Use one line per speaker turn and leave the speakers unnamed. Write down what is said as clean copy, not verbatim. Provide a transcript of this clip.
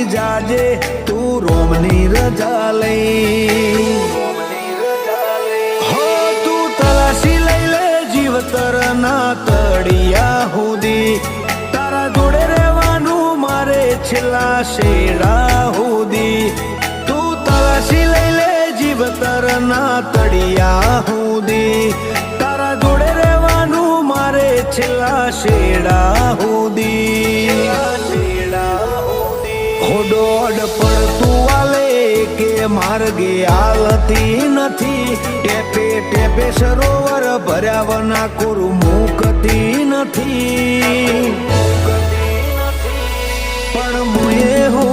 જાજે તું રોમની રજા લઈ હો તું તલાશી લઈ લે જીવતર ના તળિયા સુધી તારા જોડે રહેવાનું મારે છેલ્લા શેડા સુધી તું તલાશી લઈ લે જીવતર ના તળિયા સુધી તારા જોડે રહેવાનું મારે છેલ્લા શેડા સુધી હોડોડ પડતું વાલે કે માર્ગે હાલતી નથી ટેપે ટેપે સરોવર ભર્યા વના કોરું મૂકતી નથી પણ મુએ હું